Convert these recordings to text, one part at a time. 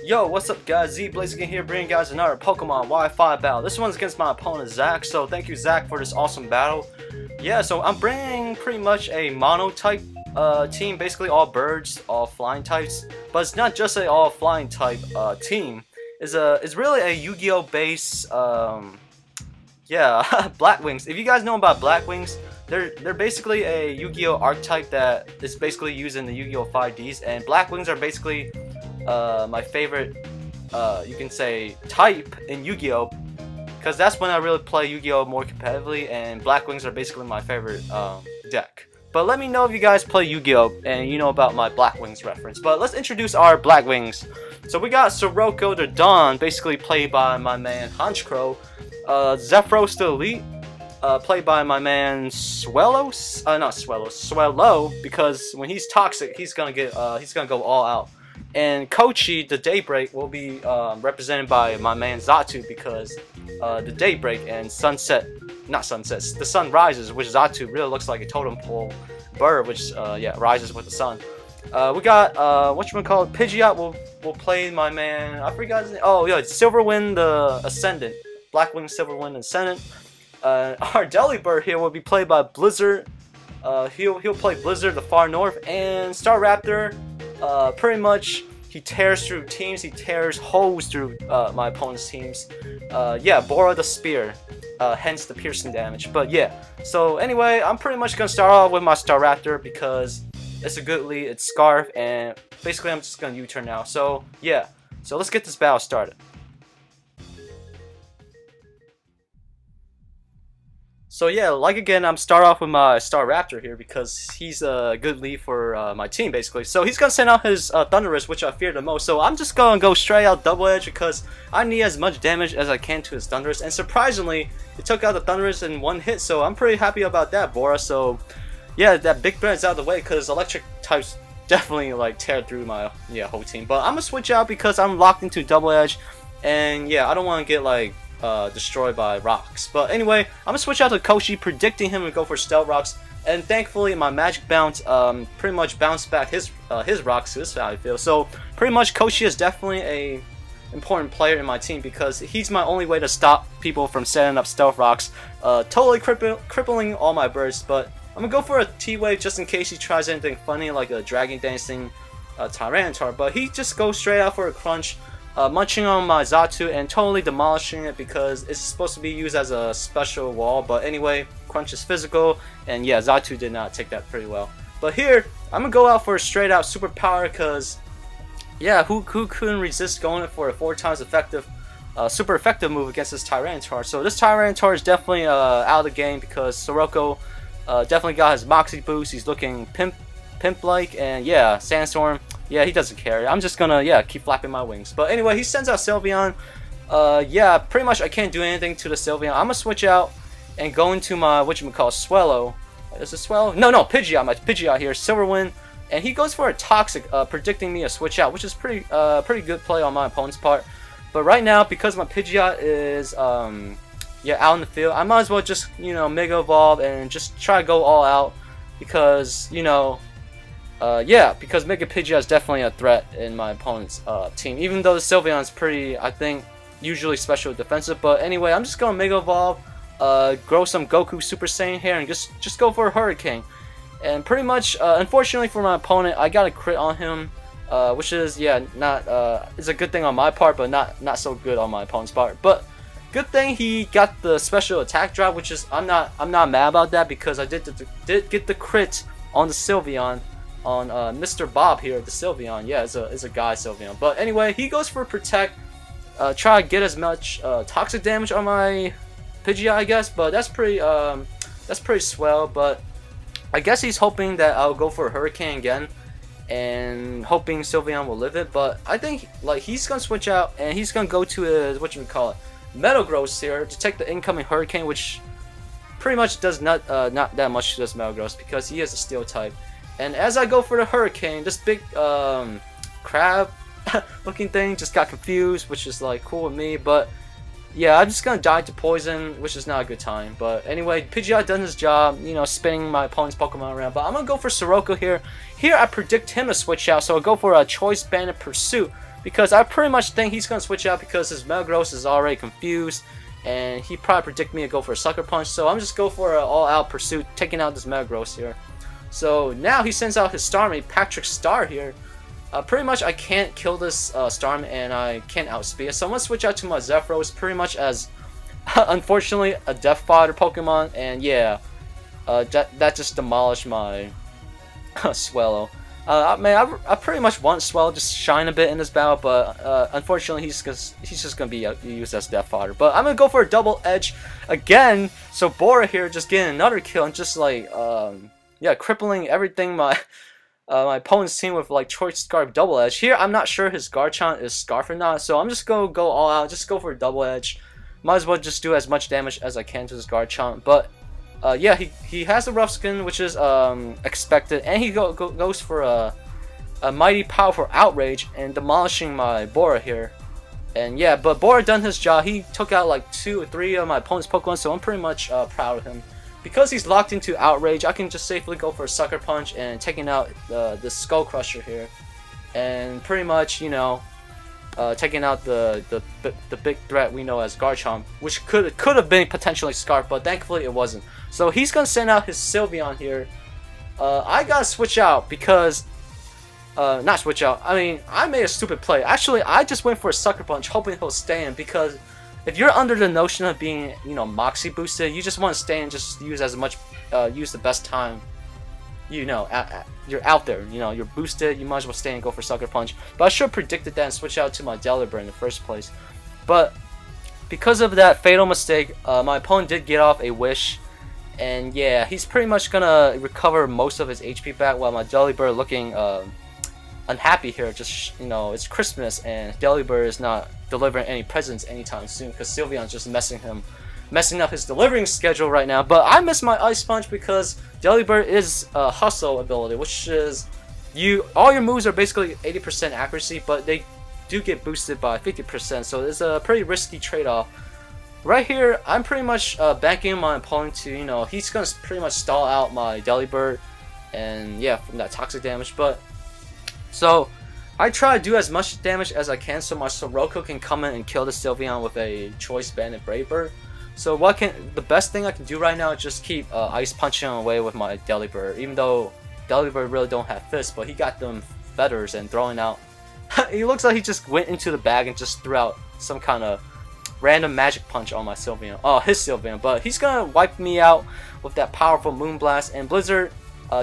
Yo, what's up guys, Z again here bringing guys another Pokemon Wi-Fi battle. This one's against my opponent Zach, so thank you Zach for this awesome battle. Yeah, so I'm bringing pretty much a mono type team, basically all birds, all flying types. But it's not just a all flying type team. It's really a Yu-Gi-Oh base Blackwings. If you guys know about Blackwings, they're basically a Yu-Gi-Oh archetype that is basically used in the Yu-Gi-Oh 5Ds, and Blackwings are basically my favorite, you can say, type in Yu-Gi-Oh, because that's when I really play Yu-Gi-Oh more competitively, and Blackwings are basically my favorite deck. But let me know if you guys play Yu-Gi-Oh and you know about my Blackwings reference. But let's introduce our Blackwings. So we got Sirocco the Dawn, basically played by my man Honchkrow. Zephyros the Elite, played by my man Swellow, Swellow, because when he's toxic, he's gonna go all out. And Kochi, the Daybreak, will be represented by my man Xatu, because the Daybreak and the sun rises, which Xatu really looks like a totem pole bird, which rises with the sun. We got Pidgeot will play my man, I forgot his name. Oh yeah, Silverwind the Ascendant, Blackwing Silverwind Ascendant. Our Delibird here will be played by Blizzard. He'll play Blizzard the Far North, and Staraptor. Pretty much he tears through teams, he tears holes through my opponent's teams. Bora the Spear, hence the piercing damage. But yeah, so anyway, I'm pretty much gonna start off with my Staraptor because it's a good lead, it's Scarf, and basically I'm just gonna U-turn now. So yeah, so let's get this battle started. So yeah, like again, I'm start off with my Staraptor here because he's a good lead for my team basically. So he's gonna send out his Thunderous, which I fear the most. So I'm just gonna go straight out Double Edge because I need as much damage as I can to his Thunderous. And surprisingly, it took out the Thunderous in one hit. So I'm pretty happy about that, Bora. So yeah, that big threat is out of the way because electric types definitely like tear through my whole team. But I'm gonna switch out because I'm locked into Double Edge, and yeah, I don't want to get like destroyed by rocks. But anyway, I'm gonna switch out to Kochi, predicting him to go for Stealth Rocks, and thankfully my Magic Bounce pretty much bounced back his rocks. This is how I feel. So pretty much Kochi is definitely a important player in my team because he's my only way to stop people from setting up Stealth Rocks, totally crippling all my birds. But I'm gonna go for a T-Wave just in case he tries anything funny like a Dragon Dancing Tyranitar, but he just goes straight out for a Crunch, munching on my Xatu and totally demolishing it because it's supposed to be used as a special wall. But anyway, Crunch is physical, and yeah, Xatu did not take that pretty well. But here, I'm gonna go out for a straight out super power because yeah, who couldn't resist going for a 4 times effective, super effective move against this Tyranitar. So this Tyranitar is definitely out of the game because Sirocco definitely got his Moxie boost. He's looking pimp-like, and yeah, Sandstorm. Yeah, he doesn't care. I'm just gonna keep flapping my wings. But anyway, he sends out Sylveon. Yeah, pretty much I can't do anything to the Sylveon. I'm gonna switch out and go into my Swellow. Is it Swellow? No, Pidgeot. My Pidgeot here, Silverwind, and he goes for a Toxic, predicting me a switch out, which is pretty good play on my opponent's part. But right now, because my Pidgeot is out in the field, I might as well just Mega Evolve and just try to go all out because because Mega Pidgeot is definitely a threat in my opponent's team, even though the Sylveon is pretty, I think, usually special defensive. But anyway, I'm just gonna Mega Evolve, grow some Goku Super Saiyan here, and just go for a Hurricane. And pretty much, unfortunately for my opponent, I got a crit on him, which is not is a good thing on my part, but not so good on my opponent's part. But good thing he got the special attack drop, which is I'm not mad about that because I did get the crit on the Sylveon. On Mr. Bob here, the Sylveon. Yeah, it's a guy Sylveon. But anyway, he goes for Protect, try to get as much toxic damage on my Pidgeot, I guess. But that's pretty swell. But I guess he's hoping that I'll go for a Hurricane again, and hoping Sylveon will live it. But I think like he's gonna switch out and he's gonna go to his Metagross here to take the incoming Hurricane, which pretty much does not that much to this Metagross because he is a Steel type. And as I go for the Hurricane, this big crab looking thing just got confused, which is like cool with me. But yeah, I'm just gonna die to poison, which is not a good time. But anyway, Pidgeot done his job, you know, spinning my opponent's Pokemon around. But I'm gonna go for Sirocco here. Here I predict him to switch out, so I'll go for a Choice Banded Pursuit because I pretty much think he's gonna switch out because his Metagross is already confused, and he probably predict me to go for a Sucker Punch. So I'm just go for an all-out Pursuit, taking out this Metagross here. So now he sends out his Starmie, Patrick Star here. Pretty much I can't kill this Starmie and I can't outspeed it. So I'm going to switch out to my Zephyros pretty much as, unfortunately, a Death Fodder Pokemon. And yeah, that just demolished my Swellow. I pretty much want Swellow just shine a bit in this battle, but unfortunately he's just going to be used as Death Fodder. But I'm going to go for a Double Edge again. So Bora here just getting another kill and just like, yeah, crippling everything my opponent's team with like Choice Scarf Double Edge. Here, I'm not sure his Garchomp is Scarf or not, so I'm just gonna go all out, just go for a Double Edge. Might as well just do as much damage as I can to his Garchomp. But yeah, he has a Rough Skin, which is expected, and he goes for a mighty powerful Outrage and demolishing my Bora here. And yeah, but Bora done his job. He took out like 2 or 3 of my opponent's Pokemon, so I'm pretty much proud of him. Because he's locked into Outrage, I can just safely go for a Sucker Punch and taking out the Skull Crusher here, and pretty much, you know, taking out the big threat we know as Garchomp, which could have been potentially Scarf, but thankfully it wasn't. So he's gonna send out his Sylveon here. I gotta switch out because not switch out. I mean, I made a stupid play. Actually, I just went for a Sucker Punch, hoping he'll stay in because. If you're under the notion of being, you know, Moxie boosted, you just want to stay and just use as much, use the best time, you know, you're out there, you know, you're boosted, you might as well stay and go for Sucker Punch. But I should have predicted that and switch out to my Delibird in the first place. But because of that fatal mistake, my opponent did get off a Wish, and yeah, he's pretty much gonna recover most of his HP back while my Delibird looking unhappy here. Just, you know, it's Christmas and Delibird is not delivering any presents anytime soon because Sylveon's just messing up his delivering schedule right now. But I miss my Ice Punch because Delibird is a Hustle ability, which is all your moves are basically 80% accuracy, but they do get boosted by 50%, so it's a pretty risky trade-off. Right here, I'm pretty much banking my opponent to, you know, he's gonna pretty much stall out my Delibird, and yeah, from that toxic damage. But so I try to do as much damage as I can so my Sirocco can come in and kill the Sylveon with a Choice Banded Brave Bird. So the best thing I can do right now is just keep Ice Punching away with my Delibird, even though Delibird really don't have fists, but he got them feathers and throwing out. He looks like he just went into the bag and just threw out some kind of random magic punch on my Sylveon. Oh, his Sylveon, but he's gonna wipe me out with that powerful Moonblast, and Blizzard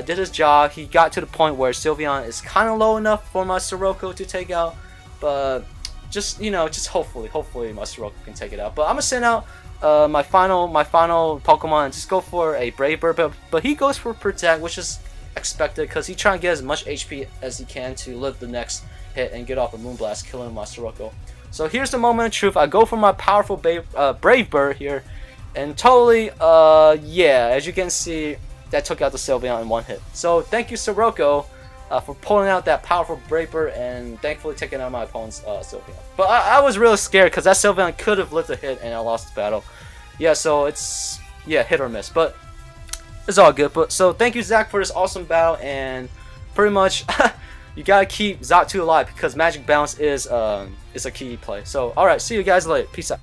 did his job. He got to the point where Sylveon is kind of low enough for my Sirocco to take out, but just, you know, just hopefully my Sirocco can take it out. But I'm gonna send out my final Pokemon and just go for a Brave Bird, but he goes for Protect, which is expected because he's trying to get as much HP as he can to live the next hit and get off a Moonblast, killing my Sirocco. So here's the moment of truth. I go for my powerful Brave Bird here, and totally, yeah, as you can see, that took out the Sylveon in one hit. So thank you, Sirocco, for pulling out that powerful Brave Bird and thankfully taking out my opponent's Sylveon. But I was really scared because that Sylveon could have lived a hit and I lost the battle. Yeah, so it's, yeah, hit or miss, but it's all good. But so thank you, Zach, for this awesome battle, and pretty much you gotta keep Xatu alive because Magic Bounce is a key play. So alright, see you guys later. Peace out.